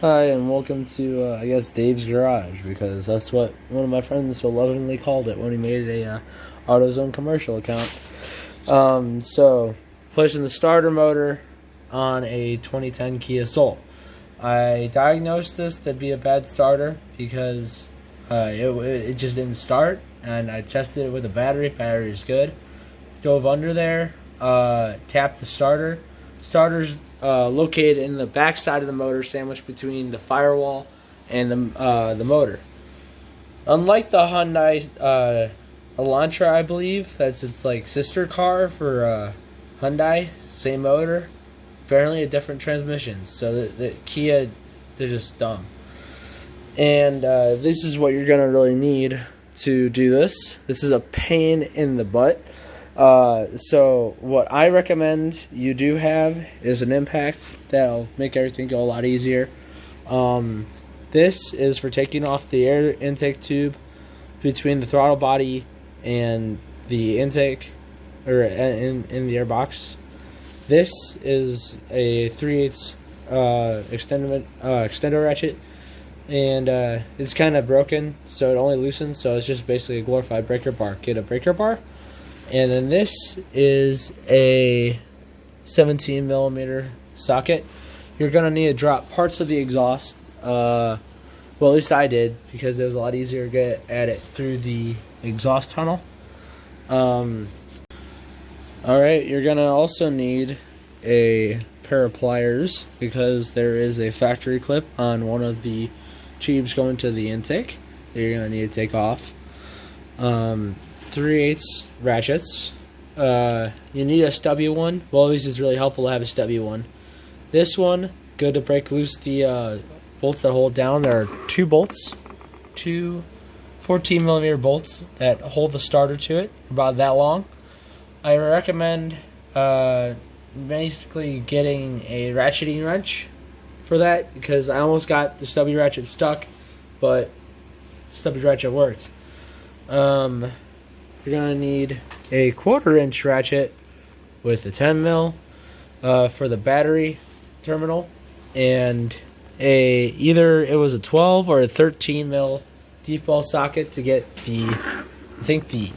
Hi, and welcome to, I guess, Dave's Garage, because that's what one of my friends so lovingly called it when he made a AutoZone commercial account. So, placing the starter motor on a 2010 Kia Soul. I diagnosed this to be a bad starter because it just didn't start, and I tested it with a battery. Battery is good. Dove under there, tapped the starter. Starter's located in the back side of the motor, sandwiched between the firewall and the motor. Unlike the Hyundai Elantra, I believe that's its like sister car for Hyundai, same motor, apparently a different transmission. So the Kia, they're just dumb. And this is what you're gonna really need to do this. This is a pain in the butt. So what I recommend you do have is an impact that'll make everything go a lot easier. This is for taking off the air intake tube between the throttle body and the intake, or in the airbox. This is a 3/8 extender ratchet, and it's kind of broken, so it only loosens. So it's just basically a glorified breaker bar. Get a breaker bar. And then this is a 17 millimeter socket. You're going to need to drop parts of the exhaust. Well, at least I did, because it was a lot easier to get at it through the exhaust tunnel. Alright, you're going to also need a pair of pliers, because there is a factory clip on one of the tubes going to the intake that you're going to need to take off. 3/8 ratchets. You need a stubby one. Well, at least it's really helpful to have a stubby one. This one, good to break loose the bolts that hold down. There are two bolts, two 14 millimeter bolts that hold the starter to it, about that long. I recommend basically getting a ratcheting wrench for that, because I almost got the stubby ratchet stuck, but stubby ratchet worked. You're going to need a 1/4 inch ratchet with a 10 mil for the battery terminal, and either it was a 12 or a 13 mil deep well socket to get I think the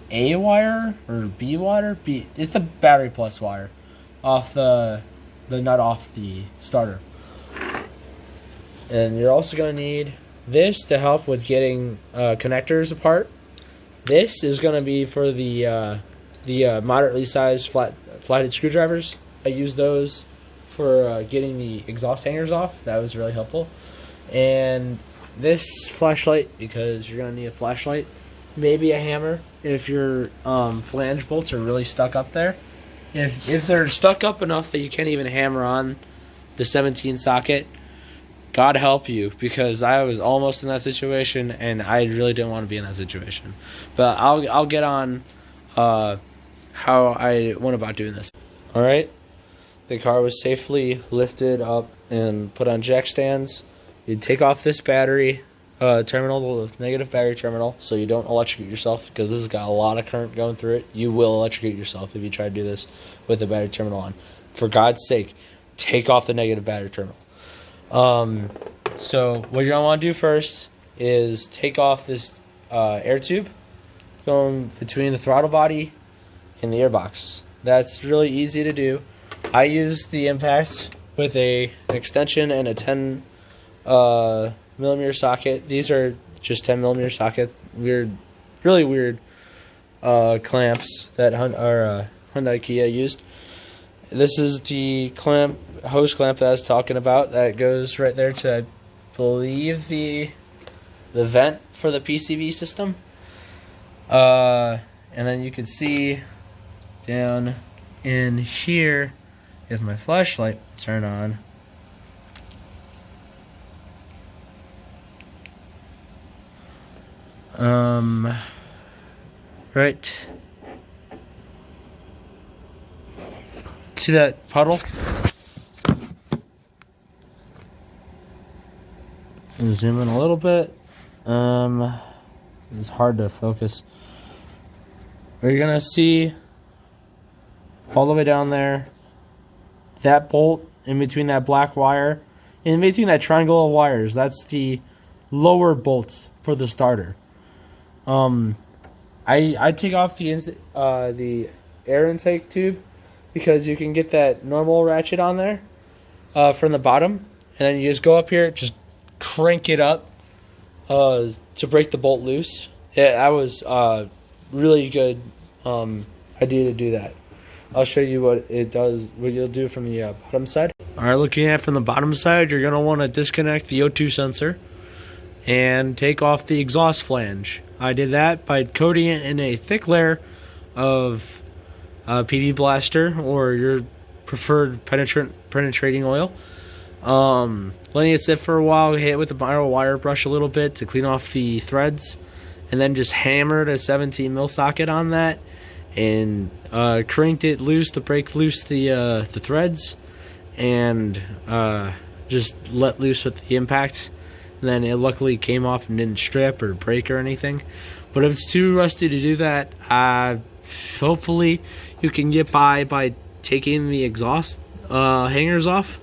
A wire or B wire. It's the battery plus wire off the nut off the starter. And you're also going to need this to help with getting connectors apart. This is going to be for the moderately sized flathead screwdrivers. I use those for getting the exhaust hangers off. That was really helpful. And this flashlight, because you're going to need a flashlight. Maybe a hammer if your flange bolts are really stuck up there. If they're stuck up enough that you can't even hammer on the 17 socket, God help you, because I was almost in that situation, and I really didn't want to be in that situation. But I'll get on how I went about doing this. All right, the car was safely lifted up and put on jack stands. You take off this battery terminal, the negative battery terminal, so you don't electrocute yourself, because this has got a lot of current going through it. You will electrocute yourself if you try to do this with the battery terminal on. For God's sake, take off the negative battery terminal. So what you're gonna want to do first is take off this air tube going between the throttle body and the airbox. That's really easy to do. I use the impacts with an extension and a 10 millimeter socket. These are just 10 millimeter sockets. Really weird clamps that Hyundai Kia used. This is the hose clamp that I was talking about. That goes right there to, I believe, the vent for the PCV system. And then you can see down in here, if my flashlight turn on, right. See that puddle? And zoom in a little bit. It's hard to focus. You're gonna see all the way down there, that bolt in between that black wire. in between that triangle of wires, that's the lower bolt for the starter. I take off the air intake tube because you can get that normal ratchet on there from the bottom, and then you just go up here, just crank it up to break the bolt loose. Yeah, that was really good idea to do that. I'll show you what it does, what you'll do from the bottom side. All right, looking at from the bottom side, you're going to want to disconnect the O2 sensor and take off the exhaust flange. I did that by coating it in a thick layer of PD Blaster or your preferred penetrating oil. Letting it sit for a while, hit it with a wire brush a little bit to clean off the threads, and then just hammered a 17 mil socket on that and cranked it loose to break loose the threads, and just let loose with the impact. And then it luckily came off and didn't strip or break or anything. But if it's too rusty to do that, hopefully you can get by taking the exhaust hangers off.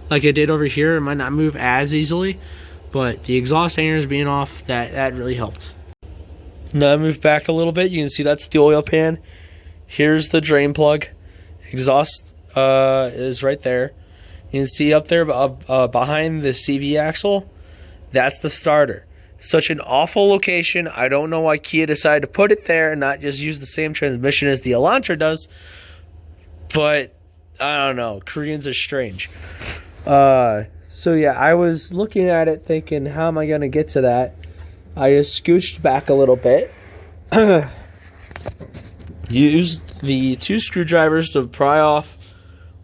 Like I did over here, it might not move as easily, but the exhaust hangers being off, that really helped. Now I move back a little bit. You can see that's the oil pan. Here's the drain plug. Exhaust is right there. You can see up there behind the CV axle, that's the starter. Such an awful location. I don't know why Kia decided to put it there and not just use the same transmission as the Elantra does, but I don't know. Koreans are strange. So yeah, I was looking at it thinking, how am I going to get to that? I just scooched back a little bit. Used the 2 screwdrivers to pry off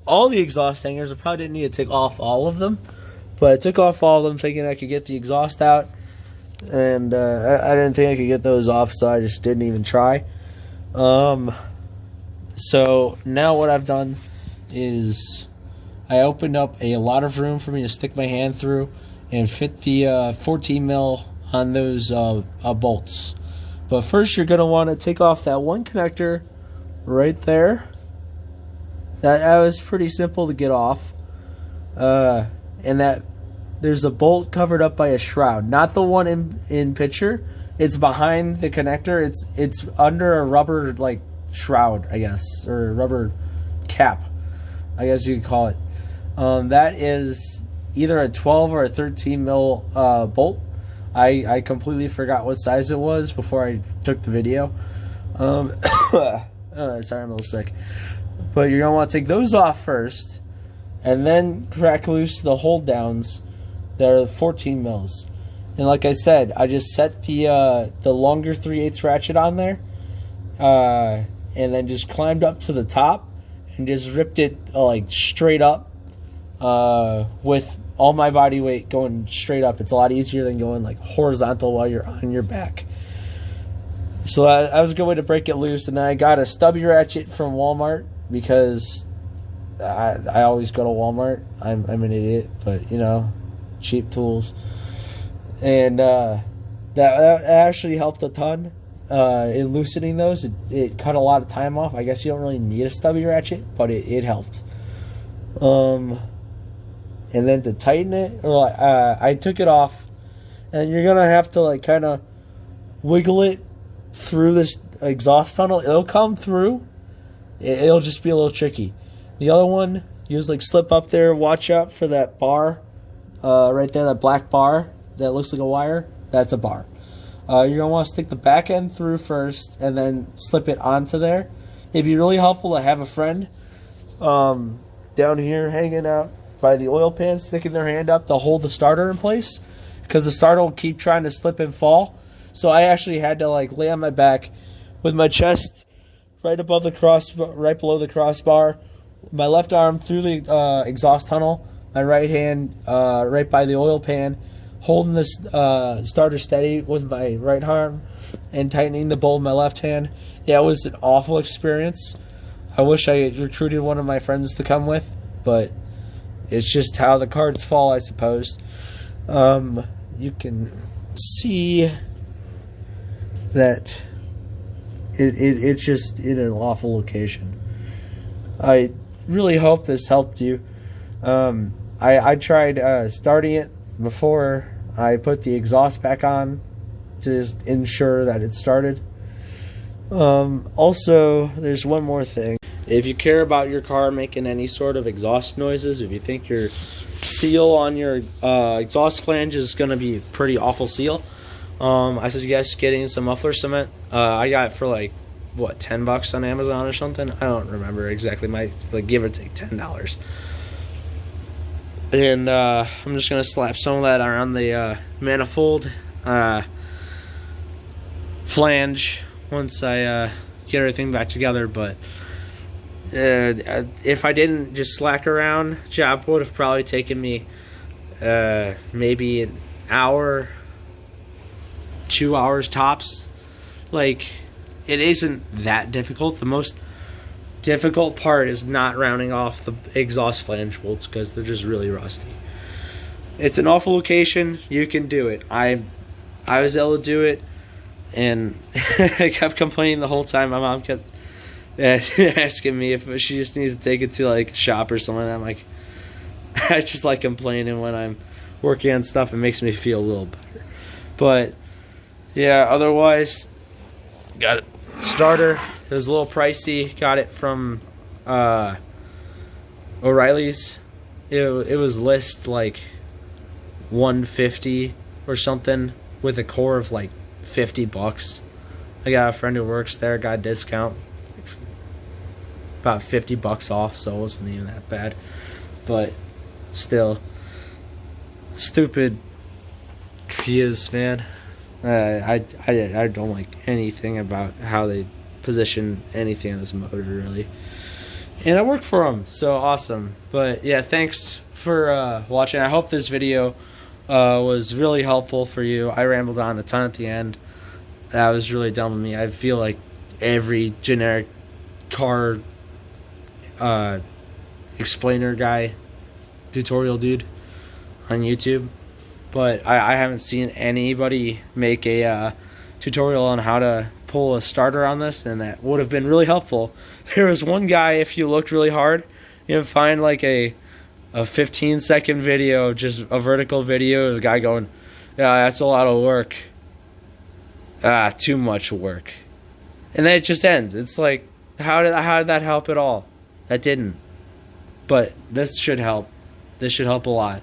all the exhaust hangers. I probably didn't need to take off all of them, but I took off all of them thinking I could get the exhaust out. And I didn't think I could get those off, so I just didn't even try. So now what I've done is I opened up a lot of room for me to stick my hand through and fit the 14 mil on those bolts. But first you're going to want to take off that one connector right there. That was pretty simple to get off. And that there's a bolt covered up by a shroud. Not the one in picture. It's behind the connector. It's under a rubber like shroud, I guess, or a rubber cap, I guess you could call it. That is either a 12 or a 13 mil bolt. I completely forgot what size it was before I took the video. Sorry, I'm a little sick. But you're going to want to take those off first, and then crack loose the hold downs. They're 14 mils. And like I said, I just set the longer 3/8 ratchet on there, and then just climbed up to the top and just ripped it like straight up with all my body weight going straight up. It's a lot easier than going like horizontal while you're on your back. So that was a good way to break it loose. And then I got a stubby ratchet from Walmart because I always go to Walmart. I'm an idiot, but you know, cheap tools. And that actually helped a ton in loosening those. It cut a lot of time off. I guess you don't really need a stubby ratchet, but it helped. And then to tighten it, or I took it off, and you're gonna have to like kind of wiggle it through this exhaust tunnel. It'll come through. It'll just be a little tricky. The other one, you just like slip up there. Watch out for that bar, right there, that black bar that looks like a wire. That's a bar. You're gonna want to stick the back end through first, and then slip it onto there. It'd be really helpful to have a friend down here hanging out by the oil pan, sticking their hand up to hold the starter in place, because the starter will keep trying to slip and fall. So I actually had to like lay on my back with my chest right above the right below the crossbar, my left arm through the exhaust tunnel, my right hand right by the oil pan, holding this starter steady with my right arm and tightening the bolt with my left hand. Yeah, it was an awful experience. I wish I recruited one of my friends to come with, but it's just how the cards fall, I suppose. You can see that it's just in an awful location. I really hope this helped you. I tried starting it before I put the exhaust back on to just ensure that it started. Also, there's one more thing. If you care about your car making any sort of exhaust noises, if you think your seal on your exhaust flange is going to be pretty awful seal, I suggest getting some muffler cement. I got it for like, what, $10 on Amazon or something? I don't remember exactly. Like, give or take $10. And I'm just going to slap some of that around the manifold flange once I get everything back together. But if I didn't just slack around, job would have probably taken me maybe an hour, 2 hours tops. Like, it isn't that difficult. The most difficult part is not rounding off the exhaust flange bolts because they're just really rusty. It's an awful location. You can do it. I was able to do it, and I kept complaining the whole time. My mom kept asking me if she just needs to take it to like a shop or something. I'm like, I just like complaining when I'm working on stuff. It makes me feel a little better. But yeah, otherwise, got it. Starter. It was a little pricey. Got it from O'Reilly's. It was list like $150 or something with a core of like $50. I got a friend who works there, got a discount, about $50 off, so it wasn't even that bad. But still, stupid Kias, man. I don't like anything about how they position anything in this motor, really. And I work for them, so awesome. But yeah, thanks for watching. I hope this video was really helpful for you. I rambled on a ton at the end. That was really dumb of me. I feel like every generic car explainer guy, tutorial dude on YouTube. But I haven't seen anybody make a tutorial on how to pull a starter on this, and that would have been really helpful. There was one guy, if you looked really hard, you can find like a 15-second video, just a vertical video of a guy going, yeah, that's a lot of work. Too much work. And then it just ends. It's like, how did that help at all? That didn't. But this should help. This should help a lot.